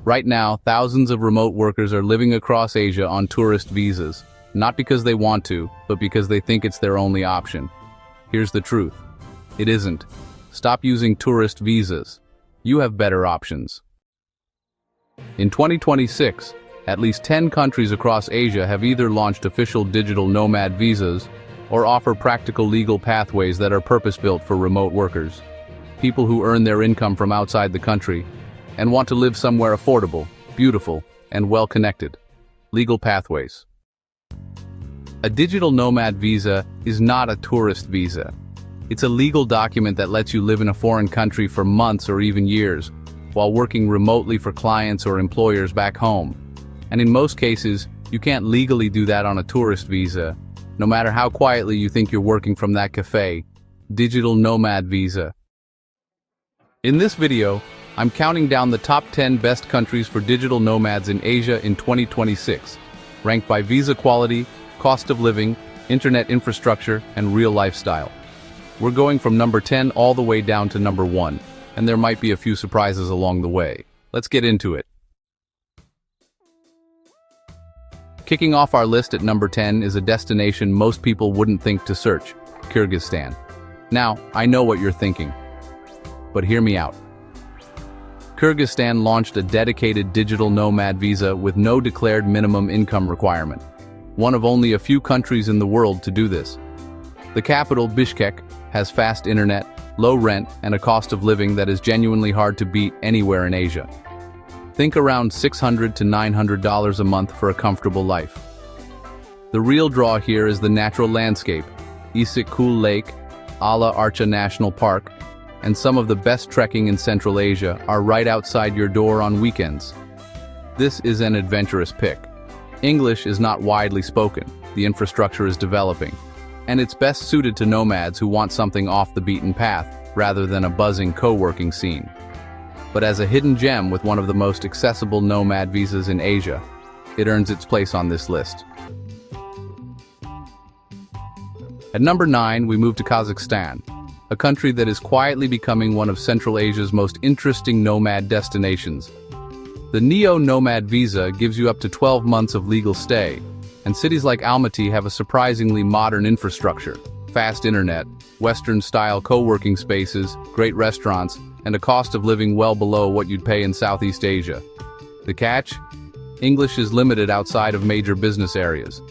Right now, thousands of remote workers are living across Asia on tourist visas, not because they want to, but because they think it's their only option. Here's the truth. It isn't. Stop using tourist visas. You have better options. In 2026, at least 10 countries across Asia have either launched official digital nomad visas or offer practical legal pathways that are purpose-built for remote workers, people who earn their income from outside the country and want to live somewhere affordable, beautiful, and well-connected. Legal pathways. A digital nomad visa is not a tourist visa. It's a legal document that lets you live in a foreign country for months or even years, while working remotely for clients or employers back home. And in most cases, you can't legally do that on a tourist visa, no matter how quietly you think you're working from that cafe. Digital nomad visa. In this video, I'm counting down the top 10 best countries for digital nomads in Asia in 2026, ranked by visa quality, cost of living, internet infrastructure, and real lifestyle. We're going from number 10 all the way down to number 1, and there might be a few surprises along the way. Let's get into it. Kicking off our list at number 10 is a destination most people wouldn't think to search: Kyrgyzstan. Now, I know what you're thinking, but hear me out. Kyrgyzstan launched a dedicated digital nomad visa with no declared minimum income requirement, one of only a few countries in the world to do this. The capital, Bishkek, has fast internet, low rent, and a cost of living that is genuinely hard to beat anywhere in Asia. Think around $600 to $900 a month for a comfortable life. The real draw here is the natural landscape: Issyk-Kul Lake, Ala Archa National Park, and some of the best trekking in Central Asia are right outside your door on weekends. This is an adventurous pick. English is not widely spoken, the infrastructure is developing, and it's best suited to nomads who want something off the beaten path rather than a buzzing co-working scene. But as a hidden gem with one of the most accessible nomad visas in Asia, it earns its place on this list. At number 9, we move to Kazakhstan, a country that is quietly becoming one of Central Asia's most interesting nomad destinations. The Neo-Nomad visa gives you up to 12 months of legal stay, and cities like Almaty have a surprisingly modern infrastructure: fast internet, Western-style co-working spaces, great restaurants, and a cost of living well below what you'd pay in Southeast Asia. The catch? English is limited outside of major business areas.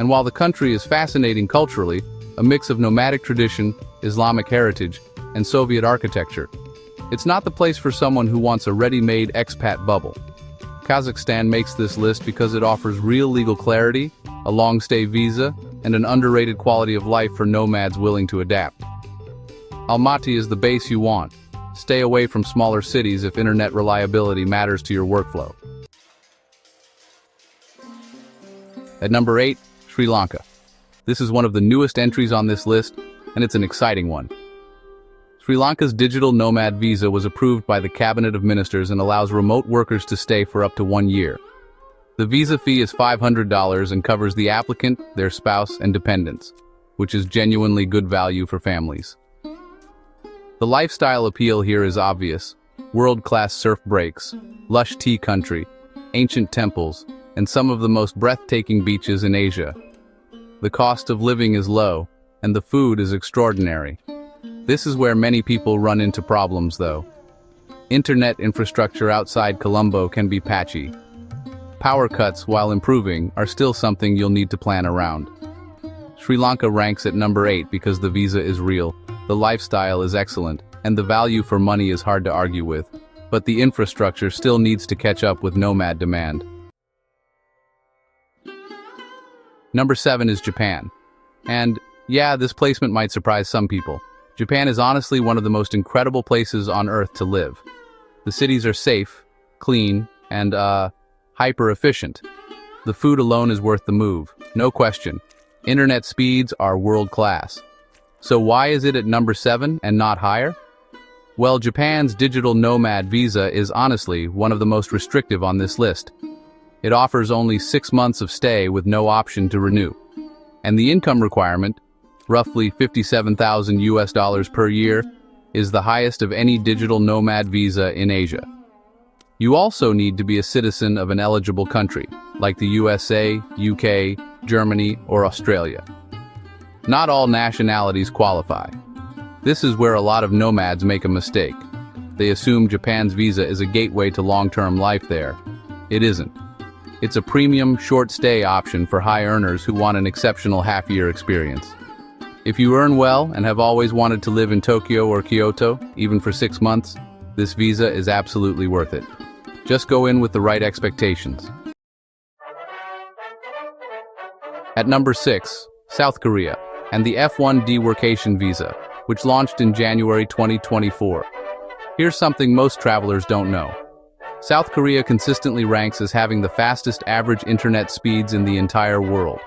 And while the country is fascinating culturally, a mix of nomadic tradition, Islamic heritage, and Soviet architecture, it's not the place for someone who wants a ready-made expat bubble. Kazakhstan makes this list because it offers real legal clarity, a long-stay visa, and an underrated quality of life for nomads willing to adapt. Almaty is the base you want. Stay away from smaller cities if internet reliability matters to your workflow. At number 8, Sri Lanka. This is one of the newest entries on this list, and it's an exciting one. Sri Lanka's digital nomad visa was approved by the Cabinet of Ministers and allows remote workers to stay for up to 1 year. The visa fee is $500 and covers the applicant, their spouse, and dependents, which is genuinely good value for families. The lifestyle appeal here is obvious: world-class surf breaks, lush tea country, ancient temples, and some of the most breathtaking beaches in Asia. The cost of living is low, and the food is extraordinary. This is where many people run into problems, though. Internet infrastructure outside Colombo can be patchy. Power cuts, while improving, are still something you'll need to plan around. Sri Lanka ranks at number 8 because the visa is real, the lifestyle is excellent, and the value for money is hard to argue with, but the infrastructure still needs to catch up with nomad demand. Number 7 is Japan. And, yeah, this placement might surprise some people. Japan is honestly one of the most incredible places on Earth to live. The cities are safe, clean, and, hyper-efficient. The food alone is worth the move, no question. Internet speeds are world-class. So why is it at number 7 and not higher? Well, Japan's digital nomad visa is honestly one of the most restrictive on this list. It offers only 6 months of stay with no option to renew. And the income requirement, roughly $57,000 per year, is the highest of any digital nomad visa in Asia. You also need to be a citizen of an eligible country, like the USA, UK, Germany, or Australia. Not all nationalities qualify. This is where a lot of nomads make a mistake. They assume Japan's visa is a gateway to long-term life there. It isn't. It's a premium, short-stay option for high earners who want an exceptional half-year experience. If you earn well and have always wanted to live in Tokyo or Kyoto, even for 6 months, this visa is absolutely worth it. Just go in with the right expectations. At number 6, South Korea, and the F1 deworkation visa, which launched in January 2024. Here's something most travelers don't know. South Korea consistently ranks as having the fastest average internet speeds in the entire world.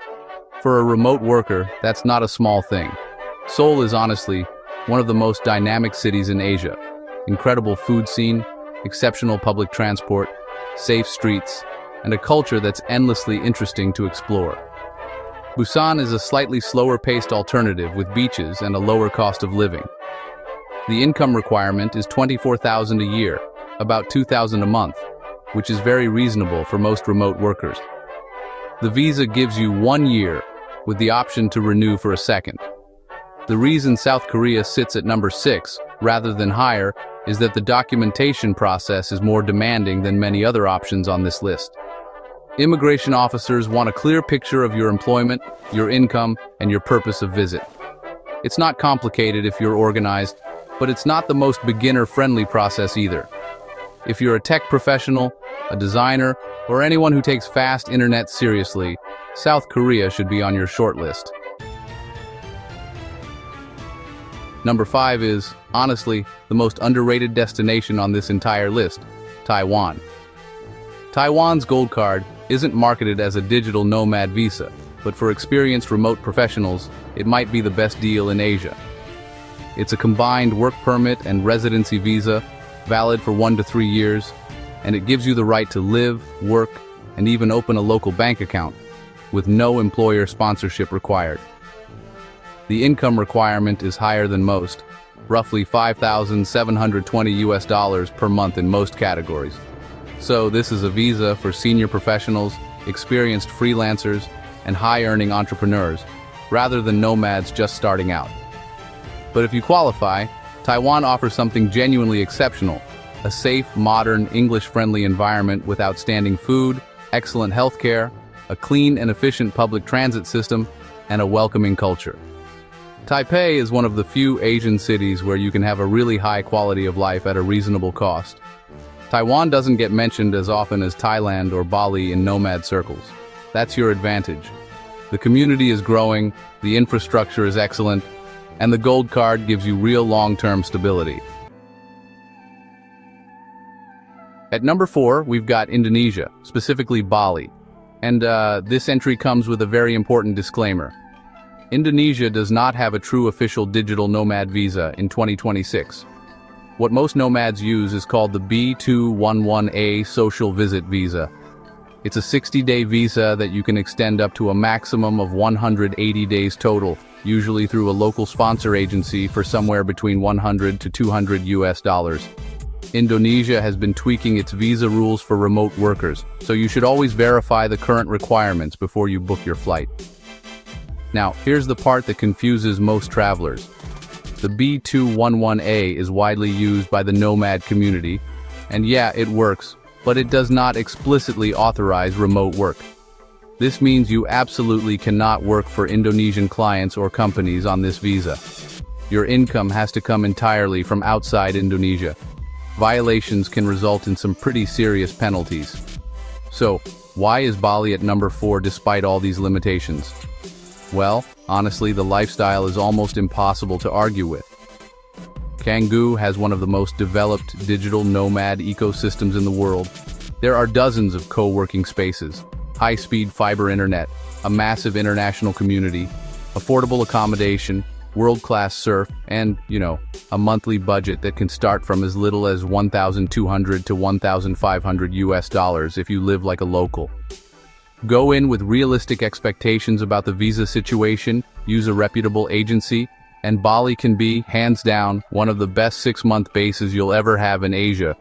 For a remote worker, that's not a small thing. Seoul is honestly one of the most dynamic cities in Asia. Incredible food scene, exceptional public transport, safe streets, and a culture that's endlessly interesting to explore. Busan is a slightly slower-paced alternative with beaches and a lower cost of living. The income requirement is $24,000 a year, about $2,000 a month, which is very reasonable for most remote workers. The visa gives you 1 year, with the option to renew for a second. The reason South Korea sits at number 6, rather than higher, is that the documentation process is more demanding than many other options on this list. Immigration officers want a clear picture of your employment, your income, and your purpose of visit. It's not complicated if you're organized, but it's not the most beginner-friendly process either. If you're a tech professional, a designer, or anyone who takes fast internet seriously, South Korea should be on your shortlist. Number 5 is, honestly, the most underrated destination on this entire list, Taiwan. Taiwan's Gold Card isn't marketed as a digital nomad visa, but for experienced remote professionals, it might be the best deal in Asia. It's a combined work permit and residency visa, valid for 1 to 3 years, and it gives you the right to live, work, and even open a local bank account, with no employer sponsorship required. The income requirement is higher than most, roughly $5,720 per month in most categories. So this is a visa for senior professionals, experienced freelancers, and high-earning entrepreneurs, rather than nomads just starting out. But if you qualify, Taiwan offers something genuinely exceptional: a safe, modern, English-friendly environment with outstanding food, excellent healthcare, a clean and efficient public transit system, and a welcoming culture. Taipei is one of the few Asian cities where you can have a really high quality of life at a reasonable cost. Taiwan doesn't get mentioned as often as Thailand or Bali in nomad circles. That's your advantage. The community is growing, the infrastructure is excellent, and the Gold Card gives you real long-term stability. At number 4, we've got Indonesia, specifically Bali. And this entry comes with a very important disclaimer. Indonesia does not have a true official digital nomad visa in 2026. What most nomads use is called the B211A social visit visa. It's a 60-day visa that you can extend up to a maximum of 180 days total, usually through a local sponsor agency for somewhere between $100 to $200. Indonesia has been tweaking its visa rules for remote workers, so you should always verify the current requirements before you book your flight. Now, here's the part that confuses most travelers. The B211A is widely used by the nomad community, and yeah, it works, but it does not explicitly authorize remote work. This means you absolutely cannot work for Indonesian clients or companies on this visa. Your income has to come entirely from outside Indonesia. Violations can result in some pretty serious penalties. So, why is Bali at number 4 despite all these limitations? Well, honestly, the lifestyle is almost impossible to argue with. Canggu has one of the most developed digital nomad ecosystems in the world. There are dozens of co-working spaces, high-speed fiber internet, a massive international community, affordable accommodation, world-class surf, and, a monthly budget that can start from as little as $1,200 to $1,500 if you live like a local. Go in with realistic expectations about the visa situation, use a reputable agency, and Bali can be, hands down, one of the best 6-month bases you'll ever have in Asia.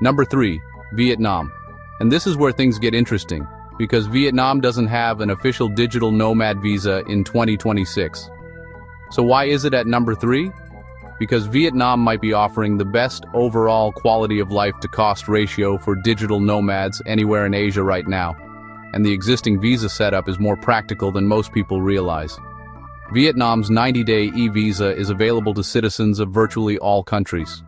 Number 3. Vietnam. And this is where things get interesting, because Vietnam doesn't have an official digital nomad visa in 2026. So why is it at number 3? Because Vietnam might be offering the best overall quality of life to cost ratio for digital nomads anywhere in Asia right now, and the existing visa setup is more practical than most people realize. Vietnam's 90-day e-visa is available to citizens of virtually all countries.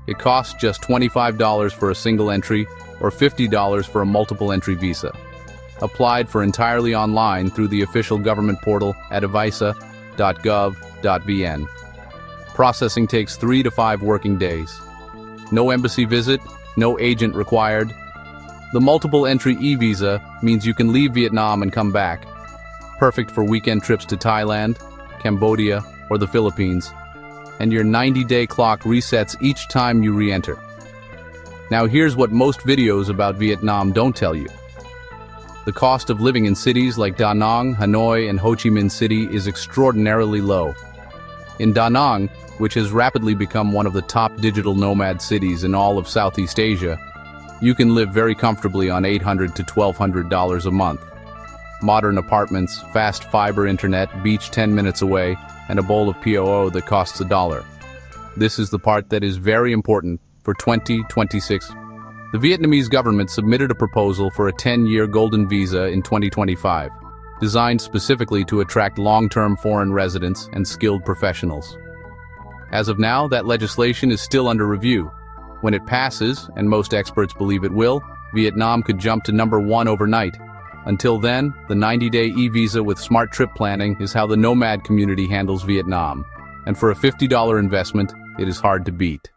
It costs just $25 for a single entry or $50 for a multiple entry visa. Applied for entirely online through the official government portal at evisa.gov.vn. Processing takes 3 to 5 working days. No embassy visit, no agent required. The multiple entry e-visa means you can leave Vietnam and come back. Perfect for weekend trips to Thailand, Cambodia, or the Philippines. And your 90-day clock resets each time you re-enter. Now here's what most videos about Vietnam don't tell you. The cost of living in cities like Da Nang, Hanoi, and Ho Chi Minh City is extraordinarily low. In Da Nang, which has rapidly become one of the top digital nomad cities in all of Southeast Asia, you can live very comfortably on $800 to $1,200 a month. Modern apartments, fast fiber internet, beach 10 minutes away, and a bowl of POO that costs $1. This is the part that is very important for 2026. The Vietnamese government submitted a proposal for a 10-year golden visa in 2025, designed specifically to attract long-term foreign residents and skilled professionals. As of now, that legislation is still under review. When it passes, and most experts believe it will, Vietnam could jump to number 1 overnight. Until then, the 90-day e-visa with smart trip planning is how the nomad community handles Vietnam. And for a $50 investment, it is hard to beat.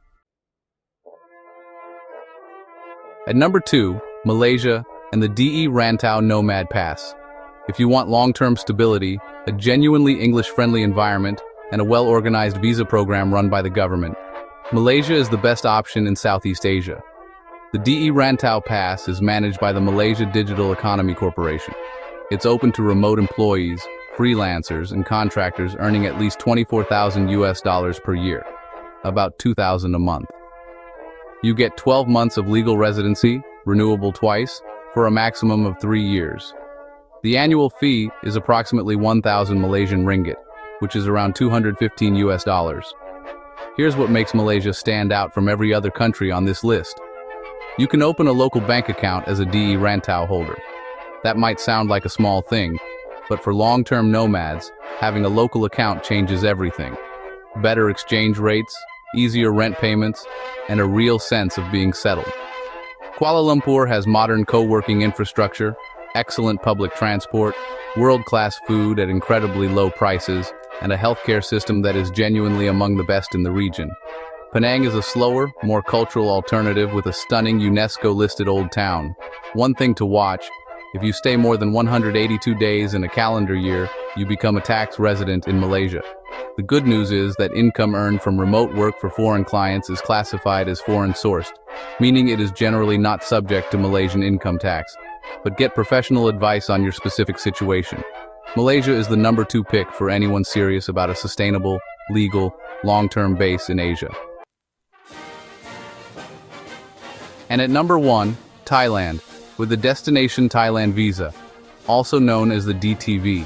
At number 2, Malaysia and the DE Rantau Nomad Pass. If you want long-term stability, a genuinely English-friendly environment, and a well-organized visa program run by the government, Malaysia is the best option in Southeast Asia. The DE Rantau Pass is managed by the Malaysia Digital Economy Corporation. It's open to remote employees, freelancers, and contractors earning at least $24,000 per year, about $2,000 a month. You get 12 months of legal residency, renewable twice, for a maximum of 3 years. The annual fee is approximately 1,000 Malaysian ringgit, which is around $215. Here's what makes Malaysia stand out from every other country on this list. You can open a local bank account as a DE Rantau holder. That might sound like a small thing, but for long-term nomads, having a local account changes everything. Better exchange rates, easier rent payments, and a real sense of being settled. Kuala Lumpur has modern co-working infrastructure, excellent public transport, world-class food at incredibly low prices, and a healthcare system that is genuinely among the best in the region. Penang is a slower, more cultural alternative with a stunning UNESCO-listed old town. One thing to watch: if you stay more than 182 days in a calendar year, you become a tax resident in Malaysia. The good news is that income earned from remote work for foreign clients is classified as foreign-sourced, meaning it is generally not subject to Malaysian income tax. But get professional advice on your specific situation. Malaysia is the number 2 pick for anyone serious about a sustainable, legal, long-term base in Asia. And at number 1, Thailand, with the Destination Thailand Visa, also known as the DTV.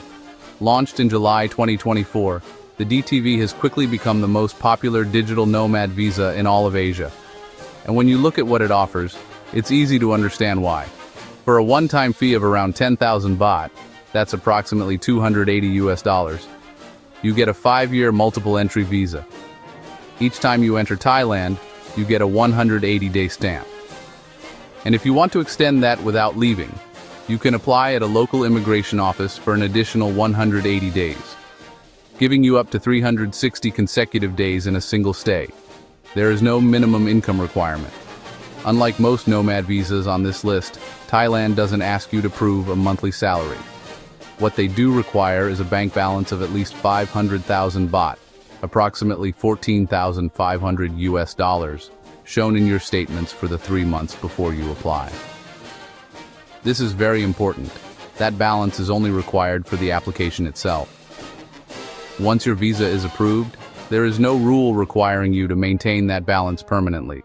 Launched in July 2024, the DTV has quickly become the most popular digital nomad visa in all of Asia. And when you look at what it offers, it's easy to understand why. For a one-time fee of around 10,000 baht, that's approximately $280, you get a 5-year multiple entry visa. Each time you enter Thailand, you get a 180-day stamp. And if you want to extend that without leaving, you can apply at a local immigration office for an additional 180 days, giving you up to 360 consecutive days in a single stay. There is no minimum income requirement. Unlike most nomad visas on this list, Thailand doesn't ask you to prove a monthly salary. What they do require is a bank balance of at least 500,000 baht, approximately $14,500, shown in your statements for the 3 months before you apply. This is very important. That balance is only required for the application itself. Once your visa is approved, there is no rule requiring you to maintain that balance permanently.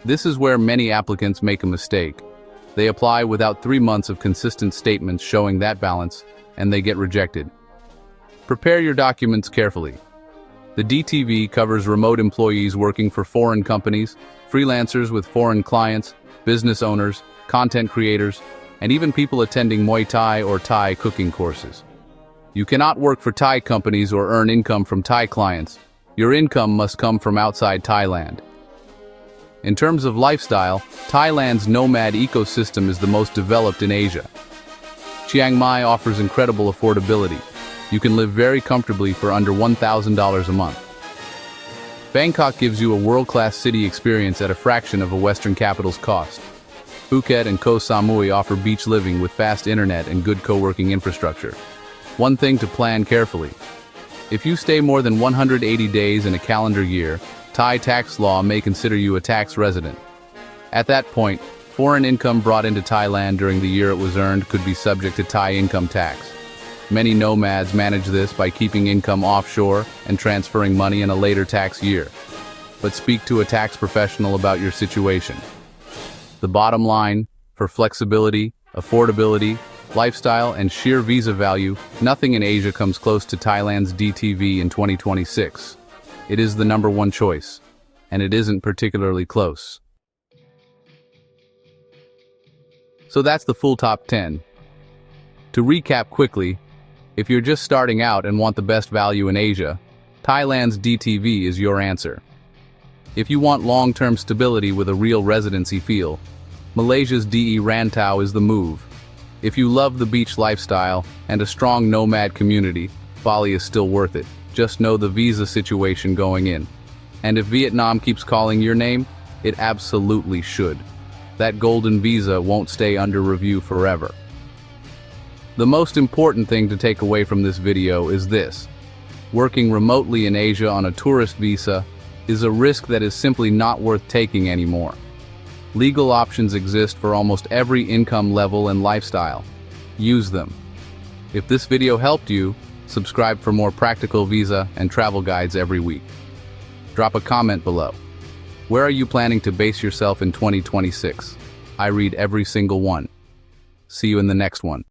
This is where many applicants make a mistake. They apply without 3 months of consistent statements showing that balance, and they get rejected. Prepare your documents carefully. The DTV covers remote employees working for foreign companies, freelancers with foreign clients, business owners, content creators, and even people attending Muay Thai or Thai cooking courses. You cannot work for Thai companies or earn income from Thai clients. Your income must come from outside Thailand. In terms of lifestyle, Thailand's nomad ecosystem is the most developed in Asia. Chiang Mai offers incredible affordability. You can live very comfortably for under $1,000 a month. Bangkok gives you a world-class city experience at a fraction of a Western capital's cost. Phuket and Koh Samui offer beach living with fast internet and good co-working infrastructure. One thing to plan carefully. If you stay more than 180 days in a calendar year, Thai tax law may consider you a tax resident. At that point, foreign income brought into Thailand during the year it was earned could be subject to Thai income tax. Many nomads manage this by keeping income offshore and transferring money in a later tax year. But speak to a tax professional about your situation. The bottom line, for flexibility, affordability, lifestyle, and sheer visa value, nothing in Asia comes close to Thailand's DTV in 2026. It is the #1 choice, and it isn't particularly close. So that's the full top 10. To recap quickly, if you're just starting out and want the best value in Asia, Thailand's DTV is your answer. If you want long-term stability with a real residency feel, Malaysia's DE Rantau is the move. If you love the beach lifestyle and a strong nomad community, Bali is still worth it. Just know the visa situation going in. And if Vietnam keeps calling your name, it absolutely should. That golden visa won't stay under review forever. The most important thing to take away from this video is this. Working remotely in Asia on a tourist visa is a risk that is simply not worth taking anymore. Legal options exist for almost every income level and lifestyle. Use them. If this video helped you, subscribe for more practical visa and travel guides every week. Drop a comment below. Where are you planning to base yourself in 2026? I read every single one. See you in the next one.